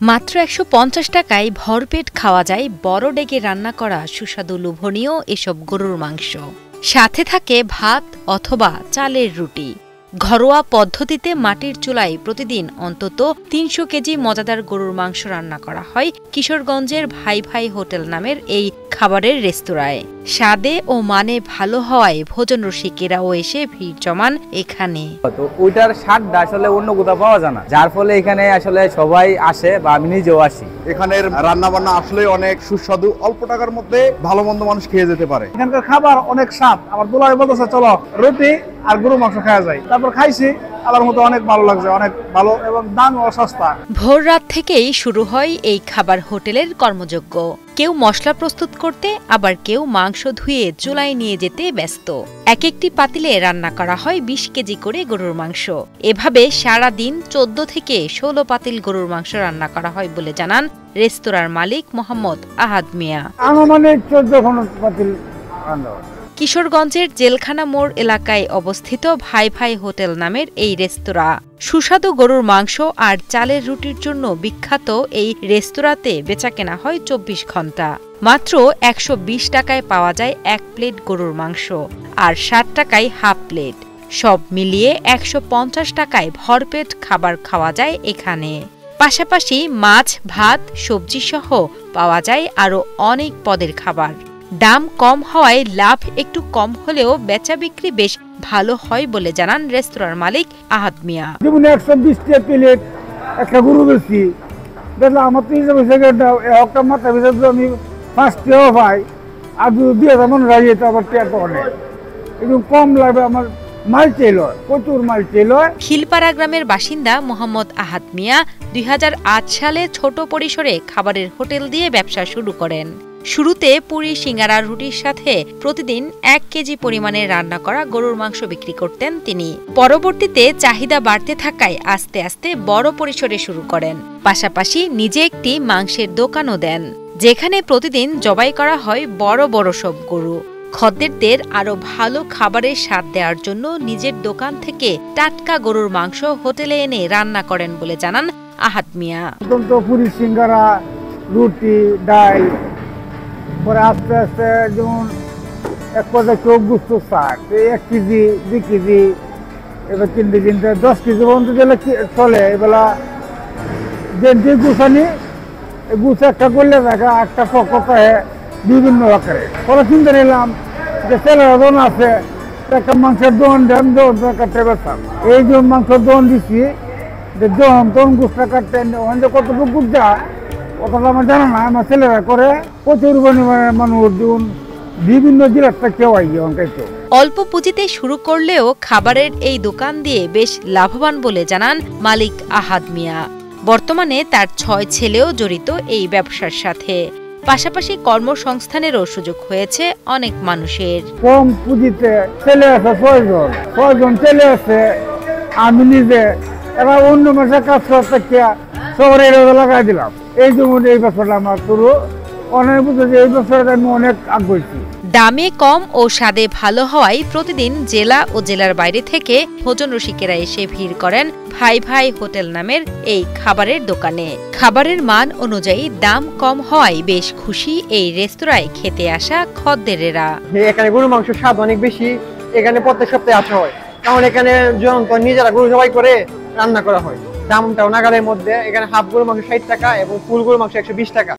মাত্র ১৫০ টাকায় ভরপেট খাওয়া যায় বড় ডেকে রান্না করা সুস্বাদু লোভনীয় এসব গরুর মাংস। সাথে থাকে ভাত অথবা চালের রুটি। ঘরোয়া পদ্ধতিতে মাটির চুলায় প্রতিদিন অন্তত ৩০০ কেজি মজাদার গরুর মাংস রান্না করা হয় কিশোরগঞ্জের ভাই ভাই হোটেল নামের এই খাবারের রেস্তোরাঁয়। স্বাদে ও মানে ভালো হওয়ায় ভোজন রসিকেরাও এসে ভিড় জমান এখানে। তো ওইটার স্বাদটা আসলে অন্য কোথাও পাওয়া যায় না, যার ফলে এখানে আসলে সবাই আসে বা আমি নিজেও আসি। এখানের রান্না বান্না আসলে অনেক সুস্বাদু, অল্প টাকার মধ্যে ভালো মন্দ মানুষ খেয়ে যেতে পারে। এখানকার খাবার অনেক স্বাদ। আমার দুলাই বলতেছে চলো রুটি আর গরু মাংস খাওয়া যায়। তারপর খাইছি, আমার মতো অনেক ভালো লাগছে, অনেক ভালো এবং দামও সস্তা। ভোর রাত থেকেই শুরু হয় এই খাবার হোটেলের কর্মযজ্ঞ। কেউ মশলা প্রস্তুত করতে, আবার কেউ মাংস ধুয়ে চুলায় নিয়ে যেতে ব্যস্ত। এক একটি পাতিলে রান্না করা হয় ২০ কেজি করে গরুর মাংস। এভাবে সারা দিন ১৪ থেকে ১৬ পাতিল গরুর মাংস রান্না করা হয় বলে জানান রেস্তোরাঁর মালিক মোহাম্মদ আহাদ মিয়া। আনুমানিক ১৪ পাতিল। কিশোরগঞ্জের জেলখানা মোড় এলাকায় অবস্থিত ভাই ভাই হোটেল নামের এই রেস্তোরাঁ সুস্বাদু গরুর মাংস আর চালের রুটির জন্য বিখ্যাত। এই রেস্তোরাঁতে বেচাকেনা হয় ২৪ ঘন্টা। মাত্র ১২০ টাকায় পাওয়া যায় ১ প্লেট গরুর মাংস আর ৬০ টাকায় হাফ প্লেট। সব মিলিয়ে ১৫০ টাকায় ভরপেট খাবার খাওয়া যায় এখানে। পাশাপাশি মাছ, ভাত, সবজি সহ পাওয়া যায় আরও অনেক পদের খাবার। দাম কম হওয়ায় লাভ একটু কম হলেও বেচা বিক্রি বেশ ভালো হয় বলে জানান রেস্তোরাঁর মালিক আহাদ মিয়া। জীবনে ১২০ টাকা প্লেট একটা গরু বেশি দেখলাম আমার তো একটা মাথা বেশি আমি ৫ টাকাও পাই, আর দিয়ে যেমন রাজিয়ে তো আবার টাকা অনেক একটু কম লাগবে। আমার মাল চেল প্রচুর মাল চেল। খিলপাড়া গ্রামের বাসিন্দা মোহাম্মদ আহাদ মিয়া ২০০৮ সালে ছোট পরিসরে খাবারের হোটেল দিয়ে ব্যবসা শুরু করেন। শুরুতে পুরি, সিঙ্গারা, রুটির সাথে প্রতিদিন ১ কেজি পরিমাণে রান্না করা গরুর মাংস বিক্রি করতেন তিনি। পরবর্তীতে চাহিদা বাড়তে থাকায় আস্তে আস্তে বড় পরিসরে শুরু করেন। পাশাপাশি নিজে একটি মাংসের দোকানও দেন, যেখানে প্রতিদিন জবাই করা হয় বড় বড় সব গরু। খদ্দেরদের আরো ভালো খাবারের স্বাদ দেওয়ার জন্য নিজের দোকান থেকে টাটকা গরুর মাংস হোটেলে এনে রান্না করেন বলে জানান আহাদ মিয়া। পুরি, সিঙ্গারা, রুটি, ডাল, পরে আস্তে আস্তে যেমন এক পর্যায়ে চোখ গুস্ত শাক ১ কেজি ২ কেজি, এবার কিনতে কিনতে ১০ কেজি পর্যন্ত গেলে চলে। এবেলা যে গুছানি গুছ একটা করলে দেখা একটা পক্ষে বিভিন্ন আকারে। পরে চিন্তা নিলাম যে ছেলেরা দোকান আছে, একটা মাংসের দোকান দেন, কাটতে বেরতাম। এই যে মাংসের দোকান দিচ্ছি যে দোকান গুছটা কাটতে ওখানে কতটুকু গুছ যায় ওটা আমার জানা না। আমার ছেলেরা করে প্রচুর পরিমাণে মানুষ বিভিন্ন জেলার কেউ আইছে। অল্প পুঁজিতে শুরু করলেও খাবারের এই দোকান দিয়ে বেশ লাভবান বলে জানান মালিক আহাদ মিয়া। বর্তমানে তার ৬ ছেলেও জড়িত এই ব্যবসার সাথে। পাশাপাশি কর্মসংস্থানেরও সুযোগ হয়েছে অনেক মানুষের। কম পুঁজিতে ছেলে আছে ৬জন ছেলে আছে, আমি নিজে এবার অন্য মাসে কাজ করতে শহরে লাগাই দিলাম। এই জন্য এই বছরটা আমার শুরু অনেক বুঝে যে এই বছরে আমি অনেক আগ্রহী। দামে কম ও স্বাদে ভালো হওয়ায় প্রতিদিন জেলা ও জেলার বাইরে থেকে ভোজন রসিকেরা এসে ভিড় করেন ভাই ভাই হোটেল নামের এই খাবারের দোকানে। খাবারের মান অনুযায়ী দাম কম হওয়ায় বেশ খুশি এই রেস্তোরাঁয় খেতে আসা খদ্দেরেরা। এখানে গরু মাংসের স্বাদ অনেক বেশি। এখানে প্রত্যেক সপ্তাহে আসা হয়, কারণ এখানে নিজেরা গরু জবাই করে রান্না করা হয়। দামটাও নাগালের মধ্যে। এখানে হাফ গরু মাংস ৬০ টাকা এবং ফুল গরু মাংস ১২০ টাকা।